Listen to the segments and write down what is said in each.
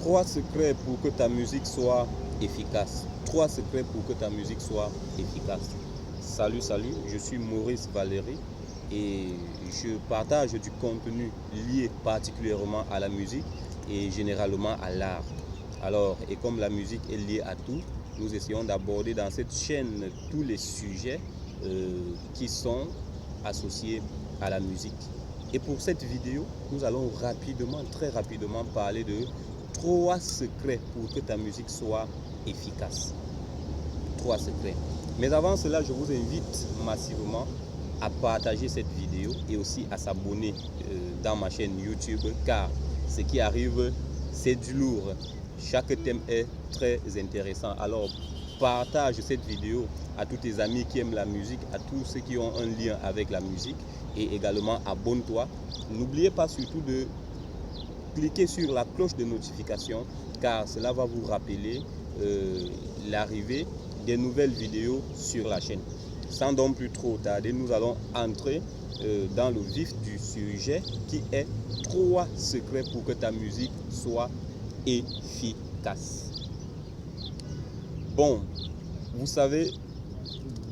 Trois secrets pour que ta musique soit efficace. Trois secrets pour que ta musique soit efficace. Salut, je suis Maurice Valéry et je partage du contenu lié particulièrement à la musique et généralement à l'art. Alors, et comme la musique est liée à tout, nous essayons d'aborder dans cette chaîne tous les sujets qui sont associés à la musique. Et pour cette vidéo, nous allons très rapidement parler de trois secrets pour que ta musique soit efficace. Trois secrets. Mais avant cela, je vous invite massivement à partager cette vidéo et aussi à s'abonner dans ma chaîne YouTube, car ce qui arrive, c'est du lourd. Chaque thème est très intéressant. Alors, partage cette vidéo à tous tes amis qui aiment la musique, à tous ceux qui ont un lien avec la musique, et également abonne-toi. N'oubliez pas surtout de cliquez sur la cloche de notification, car cela va vous rappeler l'arrivée des nouvelles vidéos sur la chaîne. Sans donc plus trop tarder, nous allons entrer dans le vif du sujet qui est trois secrets pour que ta musique soit efficace. Bon, vous savez,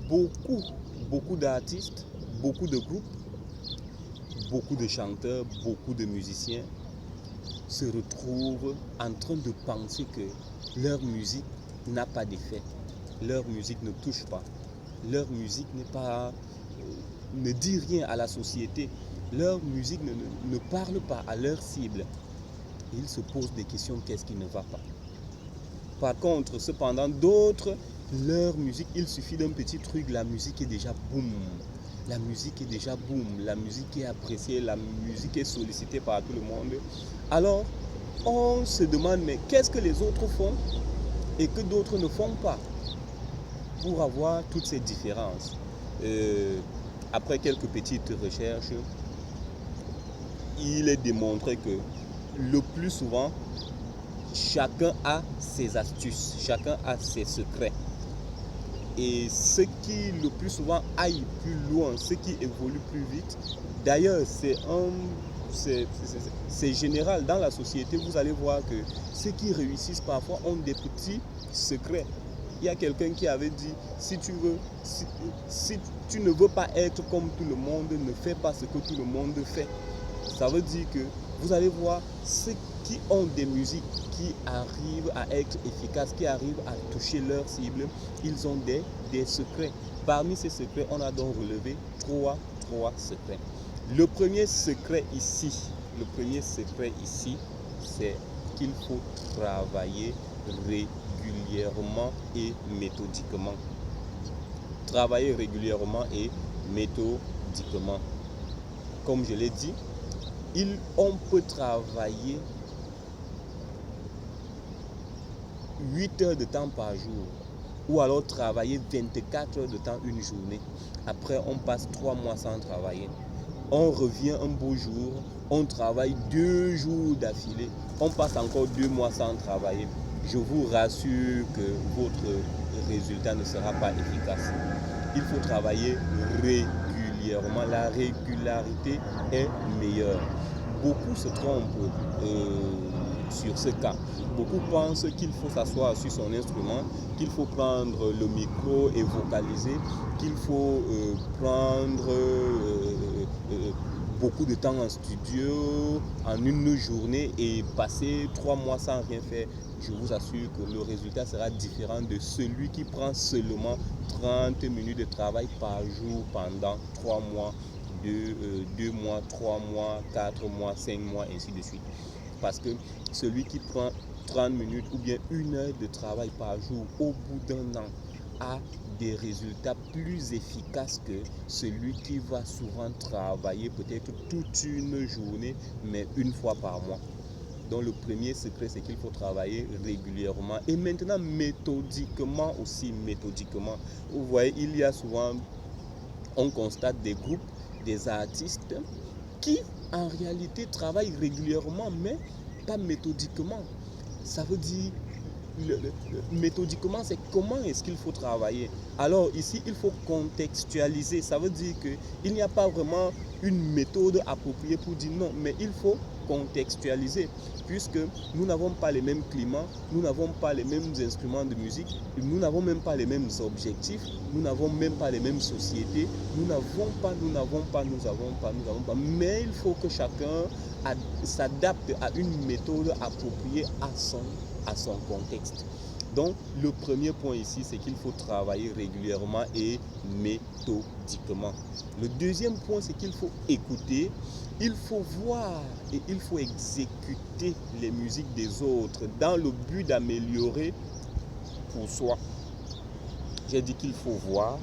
beaucoup d'artistes, beaucoup de groupes, beaucoup de chanteurs, beaucoup de musiciens se retrouvent en train de penser que leur musique n'a pas d'effet, leur musique ne touche pas, leur musique ne dit rien à la société, leur musique ne parle pas à leur cible. Et ils se posent des questions, qu'est-ce qui ne va pas? Par contre, cependant, d'autres, leur musique, il suffit d'un petit truc, la musique est déjà boum. La musique est déjà boum, la musique est appréciée, la musique est sollicitée par tout le monde. Alors, on se demande, mais qu'est-ce que les autres font et que d'autres ne font pas pour avoir toutes ces différences? Après quelques petites recherches, il est démontré que le plus souvent, chacun a ses astuces, chacun a ses secrets. Et ce qui le plus souvent aille plus loin, ce qui évolue plus vite, d'ailleurs c'est général dans la société, vous allez voir que ceux qui réussissent parfois ont des petits secrets. Il y a quelqu'un qui avait dit, si tu ne veux pas être comme tout le monde, ne fais pas ce que tout le monde fait. Ça veut dire que vous allez voir ceux qui ont des musiques qui arrivent à être efficaces, qui arrivent à toucher leur cible, ils ont des secrets. Parmi ces secrets, on a donc relevé trois secrets. Le premier secret ici, c'est qu'il faut travailler régulièrement et méthodiquement. Travailler régulièrement et méthodiquement. Comme je l'ai dit, on peut travailler 8 heures de temps par jour ou alors travailler 24 heures de temps une journée. Après, on passe 3 mois sans travailler. On revient un beau jour, on travaille 2 jours d'affilée. On passe encore 2 mois sans travailler. Je vous rassure que votre résultat ne sera pas efficace. Il faut travailler régulièrement. La régularité est meilleure. Beaucoup se trompent sur ce cas. Beaucoup pensent qu'il faut s'asseoir sur son instrument, qu'il faut prendre le micro et vocaliser, qu'il faut prendre beaucoup de temps en studio en une journée et passer 3 mois sans rien faire. Je vous assure que le résultat sera différent de celui qui prend seulement 30 minutes de travail par jour pendant 3 mois, 2 mois, 3 mois, 4 mois, 5 mois, ainsi de suite. Parce que celui qui prend 30 minutes ou bien 1 heure de travail par jour au bout d'un an a des résultats plus efficaces que celui qui va souvent travailler peut-être toute une journée, mais une fois par mois. Donc le premier secret, c'est qu'il faut travailler régulièrement et maintenant méthodiquement aussi, méthodiquement. Vous voyez, il y a souvent, on constate des groupes, des artistes qui en réalité travaillent régulièrement mais pas méthodiquement. Ça veut dire, méthodiquement, c'est comment est-ce qu'il faut travailler. Alors ici, il faut contextualiser. Ça veut dire qu'il n'y a pas vraiment une méthode appropriée pour dire non, mais il faut contextualiser, puisque nous n'avons pas les mêmes climats, nous n'avons pas les mêmes instruments de musique, nous n'avons même pas les mêmes objectifs, nous n'avons même pas les mêmes sociétés, nous n'avons pas, mais il faut que chacun s'adapte à une méthode appropriée à son contexte. Donc, le premier point ici, c'est qu'il faut travailler régulièrement et méthodiquement. Le deuxième point, c'est qu'il faut écouter, il faut voir et il faut exécuter les musiques des autres dans le but d'améliorer pour soi. J'ai dit qu'il faut voir,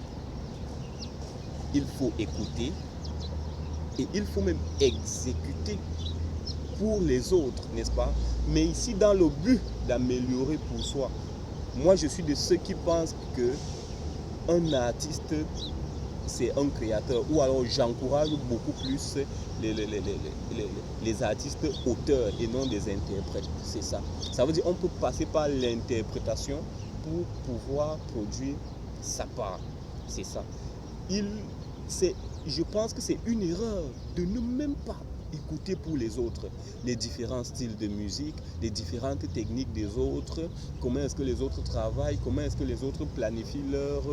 il faut écouter et il faut même exécuter pour les autres, n'est-ce pas? Mais ici, dans le but d'améliorer pour soi. Moi, je suis de ceux qui pensent qu'un artiste, c'est un créateur. Ou alors, j'encourage beaucoup plus les artistes auteurs et non des interprètes. C'est ça. Ça veut dire qu'on peut passer par l'interprétation pour pouvoir produire sa part. C'est ça. Je pense que c'est une erreur de ne même pas écouter pour les autres les différents styles de musique, les différentes techniques des autres, comment est-ce que les autres travaillent, comment est-ce que les autres planifient leur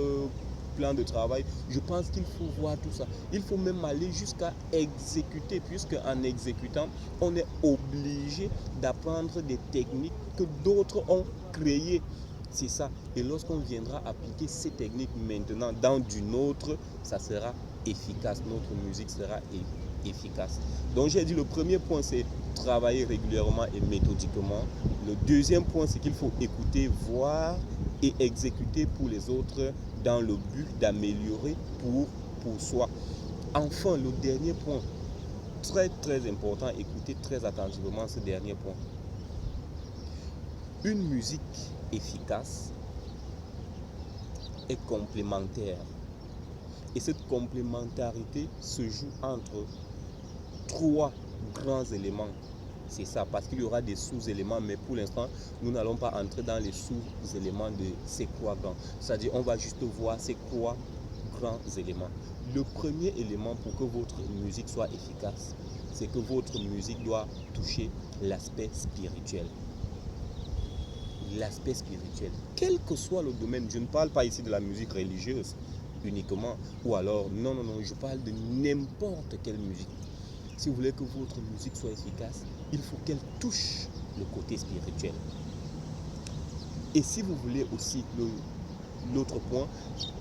plan de travail. Je pense qu'il faut voir tout ça. Il faut même aller jusqu'à exécuter, puisque en exécutant, on est obligé d'apprendre des techniques que d'autres ont créées. C'est ça. Et lorsqu'on viendra appliquer ces techniques maintenant dans d'une autre, ça sera efficace. Notre musique sera efficace. Donc j'ai dit le premier point, c'est travailler régulièrement et méthodiquement. Le deuxième point, c'est qu'il faut écouter, voir et exécuter pour les autres dans le but d'améliorer pour soi. Enfin, le dernier point, très très important, écoutez très attentivement ce dernier point. Une musique efficace est complémentaire. Et cette complémentarité se joue entre 3 grands éléments. C'est ça, parce qu'il y aura des sous-éléments, mais pour l'instant, nous n'allons pas entrer dans les sous-éléments de ces 3 grands. C'est-à-dire, on va juste voir ces 3 grands éléments. Le premier élément pour que votre musique soit efficace, c'est que votre musique doit toucher l'aspect spirituel. L'aspect spirituel, quel que soit le domaine, je ne parle pas ici de la musique religieuse uniquement, ou alors, non, je parle de n'importe quelle musique. Si vous voulez que votre musique soit efficace, il faut qu'elle touche le côté spirituel. Et si vous voulez aussi l'autre point,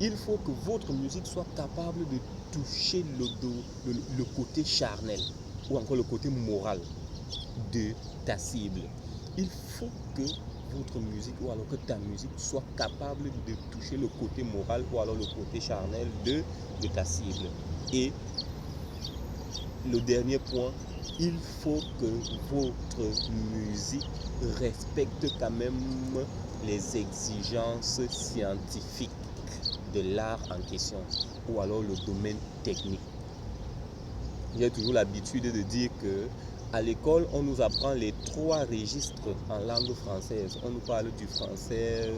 il faut que votre musique soit capable de toucher le côté charnel ou encore le côté moral de ta cible. Il faut que votre musique ou alors que ta musique soit capable de toucher le côté moral ou alors le côté charnel de ta cible. Et le dernier point, il faut que votre musique respecte quand même les exigences scientifiques de l'art en question ou alors le domaine technique. J'ai toujours l'habitude de dire que à l'école, on nous apprend les 3 registres en langue française. On nous parle du français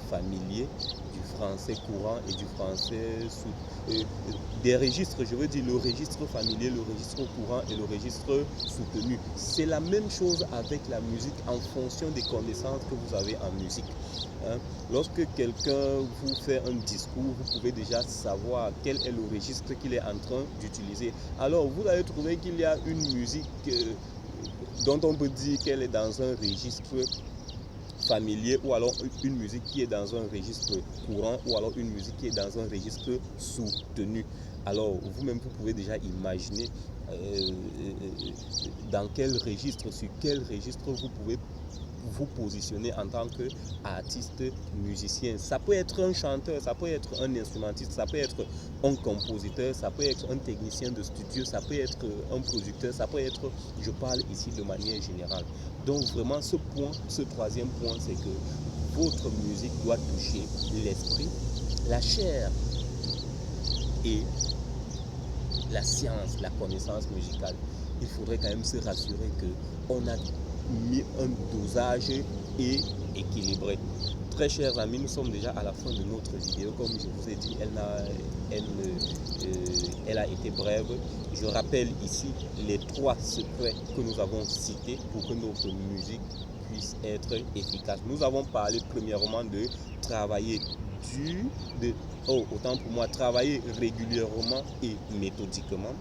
familier, du français courant et du français des registres, je veux dire le registre familier, le registre courant et le registre soutenu. C'est la même chose avec la musique en fonction des connaissances que vous avez en musique. Lorsque quelqu'un vous fait un discours, vous pouvez déjà savoir quel est le registre qu'il est en train d'utiliser. Alors, vous allez trouver qu'il y a une musique dont on peut dire qu'elle est dans un registre familier ou alors une musique qui est dans un registre courant ou alors une musique qui est dans un registre soutenu. Alors, vous-même, vous pouvez déjà imaginer dans quel registre, sur quel registre vous pouvez vous positionner en tant qu'artiste musicien. Ça peut être un chanteur, ça peut être un instrumentiste, ça peut être un compositeur, ça peut être un technicien de studio, ça peut être un producteur, ça peut être, je parle ici de manière générale. Donc vraiment ce troisième point, c'est que votre musique doit toucher l'esprit, la chair et la science, la connaissance musicale. Il faudrait quand même se rassurer qu'on a mis un dosage et équilibré. Très chers amis, nous sommes déjà à la fin de notre vidéo. Comme je vous ai dit, elle a été brève. Je rappelle ici les 3 secrets que nous avons cités pour que notre musique puisse être efficace. Nous avons parlé premièrement de travailler autant pour moi, travailler régulièrement et méthodiquement.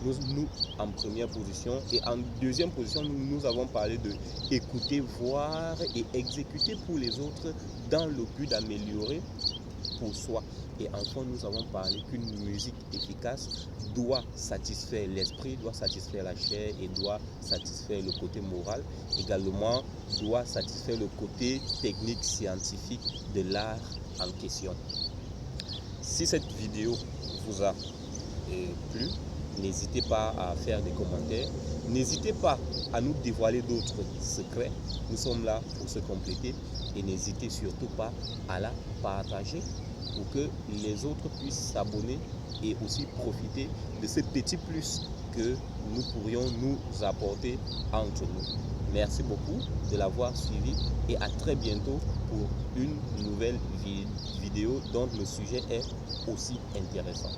Nous en première position, et en deuxième position, nous avons parlé de écouter, voir et exécuter pour les autres dans le but d'améliorer pour soi. Et enfin, nous avons parlé qu'une musique efficace doit satisfaire l'esprit, doit satisfaire la chair et doit satisfaire le côté moral. Également, doit satisfaire le côté technique, scientifique de l'art en question. Si cette vidéo vous a plu, n'hésitez pas à faire des commentaires. N'hésitez pas à nous dévoiler d'autres secrets. Nous sommes là pour se compléter. Et n'hésitez surtout pas à la partager pour que les autres puissent s'abonner et aussi profiter de ces petits plus que nous pourrions nous apporter entre nous. Merci beaucoup de l'avoir suivi et à très bientôt pour une nouvelle vidéo dont le sujet est aussi intéressant.